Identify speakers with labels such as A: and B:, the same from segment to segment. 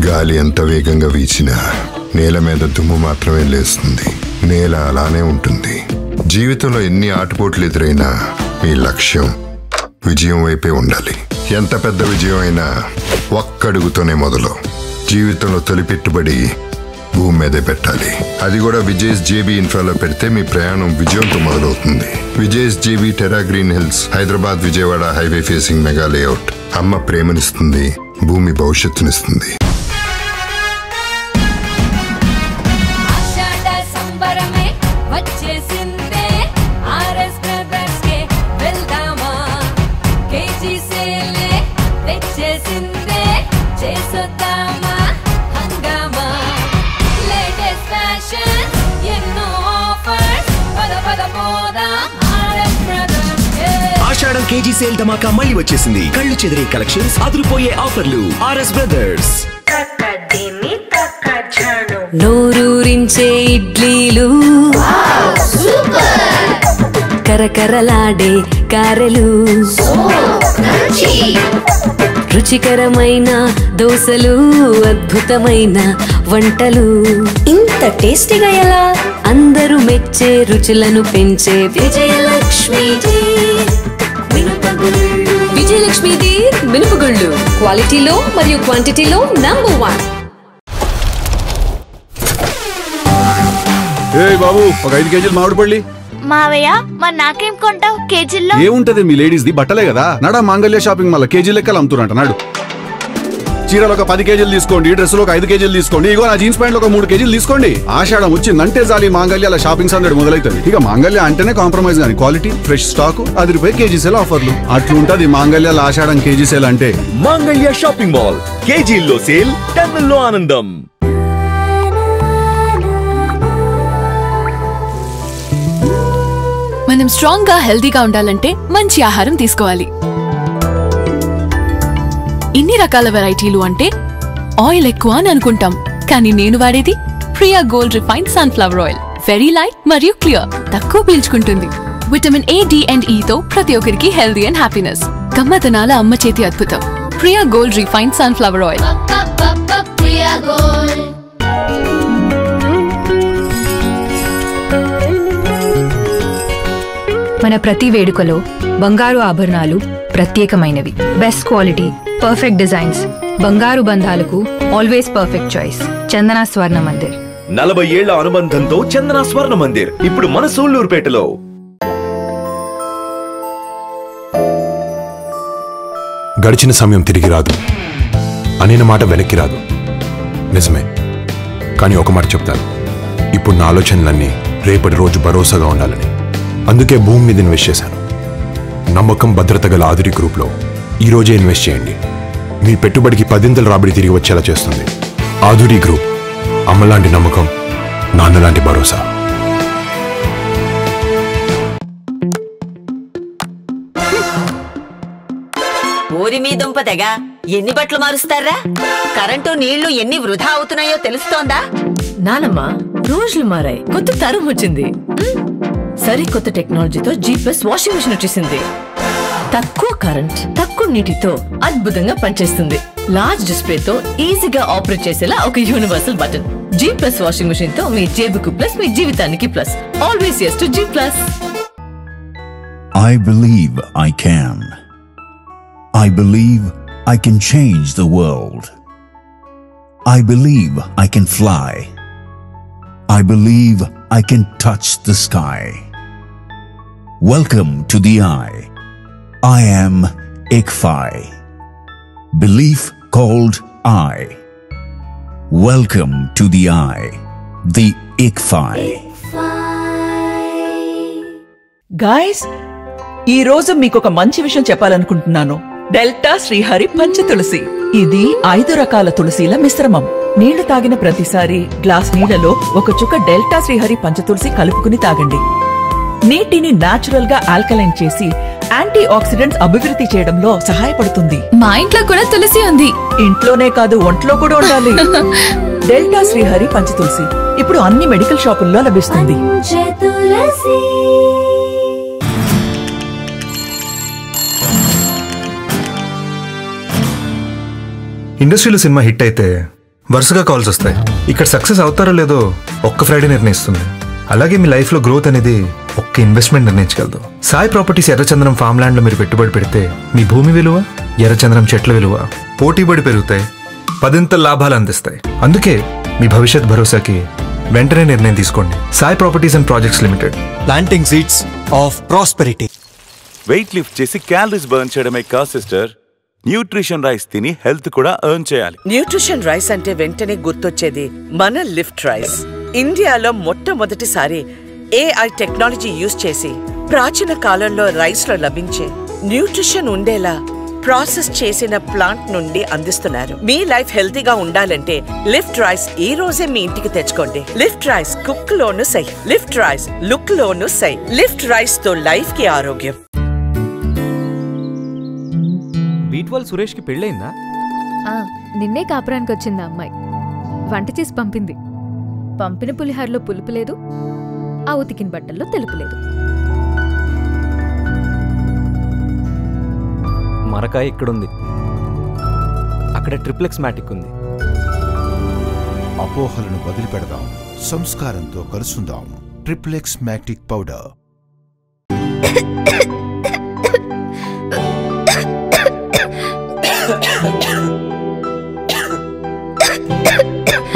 A: గాలి ఎంత వేగంగా వీచినా నేల మీద దుమ్ము మాత్రమే లేస్తుంది. నేల అలానే ఉంటుంది. జీవితంలో ఎన్ని ఆటుపోట్లు ఎదురైనా మీ లక్ష్యం విజయం వైపే ఉండాలి. ఎంత పెద్ద విజయం అయినా ఒక్కడుగుతోనే మొదలు. జీవితంలో తొలి పెట్టుబడి భూమి మీదే పెట్టాలి. అది కూడా విజేస్ జేబీ ఇన్ఫ్రాలో పెడితే మీ ప్రయాణం విజయంతో మొదలవుతుంది. Vijay's JB Tera green hills, Hyderabad Vijayawada highway facing mega layout. అమ్మ ప్రేమనిస్తుంది, భూమి భవిష్యత్తునిస్తుంది.
B: ఆషాఢం కేజీ సేల్ ధమాకా మళ్ళీ వచ్చేసింది. కళ్ళు చెదిరే కలెక్షన్స్, అదిరిపోయే ఆఫర్లు. RS brothers.
C: నోరూరించే ఇడ్లీలు, కరకరలాడే కారెలు, రుచికరమైన దోసలు, అద్భుతమైన వంటలు. ఇంత టేస్టీగా ఎలా? అందరూ మెచ్చే రుచులను పెంచే విజయలక్ష్మి విజయలక్ష్మి మినపగుళ్ళు. క్వాలిటీలో మరియు క్వాంటిటీలో నంబర్ 1.
D: బాబు, ఒక 5 కేజీలు మామిడి పళ్ళి.
E: మావయ్య, మరి నాకేం కొంటావు కేజీల్లో?
D: ఏముంటది, మీ లేడీస్ ది బట్టలే కదా. నడా మాంగళ్య షాపింగ్ మాల్ కేజీ లెక్కలు అమ్ముతున్నట్ట. నాడు చీరలు ఒక 10 కేజీలు తీసుకోండి, డ్రెస్సులు ఒక 5 కేజీలు తీసుకోండి, ఇగో నా జీన్స్ ప్యాంట్లు ఒక 3 కేజీలు తీసుకోండి. ఆషాఢం వచ్చిందంటే జాలి మాంగళ్యాల షాపింగ్ సందడి మొదలవుతుంది. ఇక మాంగళ్య అంటేనే కాంప్రమైజ్ గాని. క్వాలిటీ, ఫ్రెష్ స్టాక్, 10 రూపాయలు కేజీ సేల్ ఆఫర్లు. అట్లుంటది మాంగళ్యాల ఆషాఢం కేజీ సేల్ అంటే.
B: మాంగళ్య షాపింగ్ మాల్. కేజీల్లో సేల్, టన్నుల్లో ఆనందం.
F: మనం స్ట్రాంగ్ గా హెల్తీగా ఉండాలంటే మంచి ఆహారం తీసుకోవాలి. ఇన్ని రకాల వెరైటీలు అంటే ఆయిల్ ఎక్కువ అని అనుకుంటాం, కానీ నేను వాడేది Priya gold refined sunflower oil. Very light మరియు క్లియర్, తక్కువ పీల్చుకుంటుంది. Vitamin A, D and E తో ప్రతి ఒక్కరికి హెల్దీ అండ్ హ్యాపీనెస్. గమ్మతనాల అమ్మ చేతి అద్భుతం. Priya gold refined sunflower oil.
G: మన ప్రతి వేడుకలో బంగారు ఆభరణాలు ప్రత్యేకమైనవి. బెస్ట్ క్వాలిటీ, పర్ఫెక్ట్ డిజైన్స్, బంగారు బంధాలకు ఆల్వేస్ పర్ఫెక్ట్ చాయిస్. చందన స్వర్ణ మందిర్.
B: 40 ఏళ్ల అనుబంధంతో చందన స్వర్ణ మందిర్ ఇప్పుడు మన సూళ్లూరుపేటలో.
H: గడిచిన సమయం తిరిగి రాదు, అనిన మాట వెనక్కి రాదు. నిజమే, కానీ ఒక మాట చెప్తాను, ఇప్పుడు నా ఆలోచనలన్నీ రేపటి రోజు భరోసాగా ఉండాలని. అందుకే భూమి మీద ఇన్వెస్ట్ చేశాను. నమ్మకం, భద్రత గల ఆదురి గ్రూప్లో ఈరోజే ఇన్వెస్ట్ చేయండి. మీ పెట్టుబడికి 10 రాబడి తిరిగి వచ్చేలా చేస్తుంది. ఆదురి గ్రూప్, అమ్మలాంటి నమ్మకం, నాన్నలాంటి భరోసా.
I: ఊరి మీ దుంపదగా ఎన్ని బట్టలు మారుస్తారా? కరెంటు, నీళ్లు ఎన్ని వృధా అవుతున్నాయో తెలుస్తోందా?
J: నానమ్మ, రోజులు మారాయి, కొత్త తరం వచ్చింది. సరికొత్త టెక్నాలజీతో G+ వాషింగ్ మిషన్ వచ్చేసింది. తక్కువ కరెంట్, తక్కువ నీటితో అద్భుతంగా పనిచేస్తుంది. లార్జ్ డిస్ప్లేతో ఈజీగా ఆపరేట్ చేసేలా ఒక universal button. G+ washing machine తో మీ జేబుకు ప్లస్, మీ జీవితానికి plus. Always yes to G+.
K: I believe I can. I believe I can change the world. I believe I can fly. I believe I can touch the sky. Welcome to the Eye. I am Ikfai. Belief called I. Welcome to the Eye. The Ikfai.
L: Guys, ఈ రోజు మీకు ఒక మంచి విషయం చెప్పాలనుకుంటున్నాను. Delta Srihari Panchatulasi. ఇది 5 రకాల తులసీల మిశ్రమం. నీళ్లు తాగిన ప్రతిసారి గ్లాస్ నీళ్లలో ఒక చుక్క డెల్టా శ్రీహరి పంచతులసి కలుపుకుని తాగండి. నీటిని నాచురల్ గా ఆల్కలైన్ చేసి యాంటీ ఆక్సిడెంట్స్ అభివృద్ధి చేయడంలో సహాయపడుతుంది.
F: మా ఇంట్లో కూడా తులసి ఉంది.
L: ఇంట్లోనే కాదు, ఒంట్లో కూడా ఉండాలి. డెల్టా శ్రీహరి పంచతులసి ఇప్పుడు అన్ని మెడికల్ షాపుల్లో లభిస్తుంది.
M: ఇండస్ట్రీలో సినిమా హిట్ అయితే వరుసగా కాల్స్ వస్తాయి. ఇక్కడ సక్సెస్ అవుతారో లేదో ఒక్క ఫ్రైడే నిర్ణయిస్తుంది. అలాగే మీ లైఫ్లో గ్రోత్ అనేది ఒక్క ఇన్వెస్ట్మెంట్ నిర్ణయించగలదు. సాయి ప్రాపర్టీస్ ఎర్రచంద్రం ఫామ్ ల్యాండ్లో మీరు పెట్టుబడి పెడితే మీ భూమి విలువ, ఎర్రచంద్రం చెట్ల విలువ పోటీబడి పెరుగుతాయి, 10 లాభాలు అందిస్తాయి. అందుకే మీ భవిష్యత్ భరోసాకి వెంటనే నిర్ణయం తీసుకోండి. Sai properties and projects limited.
N: Planting seeds of prosperity.
O: Weight lift చేసి క్యాలరీస్ బర్న్ చేయడమే కాదు సిస్టర్, న్యూట్రిషన్ రైస్ తిని హెల్త్ కూడా ఎర్న్ చేయాలి.
P: న్యూట్రిషన్ రైస్ అంటే వెంటనే గుర్తొచ్చేది మన లిఫ్ట్ రైస్. ఇండియాలో మొట్టమొదటిసారి AI టెక్నాలజీ యూజ్ చేసి ప్రాచీన కాలంలో రైస్ లో లభించే న్యూట్రిషన్ ఉండేలా ప్రాసెస్ చేసిన ప్లాంట్ నుండి అందిస్తున్నారు. మీ లైఫ్ హెల్తీగా ఉండాలంటే లిఫ్ట్ రైస్ ఈ రోజే మీ ఇంటికి తెచ్చుకోండి. లిఫ్ట్ రైస్ కుక్ లోను సై, లిఫ్ట్ రైస్ లుక్ లోను సై. లిఫ్ట్ రైస్ తో లైఫ్ కి ఆరోగ్యం.
Q: బీట్వాల్ సురేష్ కి పెళ్ళైందా?
R: నిన్నే కాపురానికి వచ్చింది అమ్మాయి. వంట చేసి పంపింది. పంపిన పులిహారలో పులుపు లేదు, ఆ ఉతికిన బట్టల్లో తెలుపు లేదు.
Q: మరకాయ ఇక్కడుంది, అక్కడ ట్రిప్లెక్స్ మ్యాటిక్ ఉంది.
S: అపోహలను వదిలిపెడదాం, సంస్కారంతో కలుసుందాం. Triplex matic powder.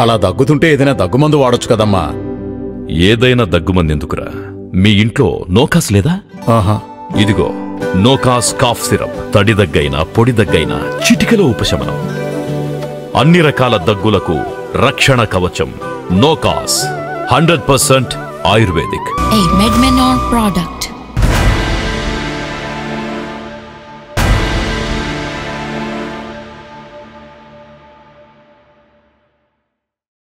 T: అలా దగ్గుతుంటే ఏదైనా దగ్గుమందు వాడొచ్చు కదమ్మా.
U: ఏదైనా దగ్గుమంది ఎందుకురా? మీ ఇంట్లో నోకాస్ లేదా?
T: ఆహా,
U: ఇదిగో నోకాస్ కాఫ్ సిరప్. తడి దగ్గైనా పొడి దగ్గైనా చిటికలో ఉపశమనం. అన్ని రకాల దగ్గులకు రక్షణ కవచం. నోకాస్ 100% ఆయుర్వేదిక్.
V: A Medmenor product.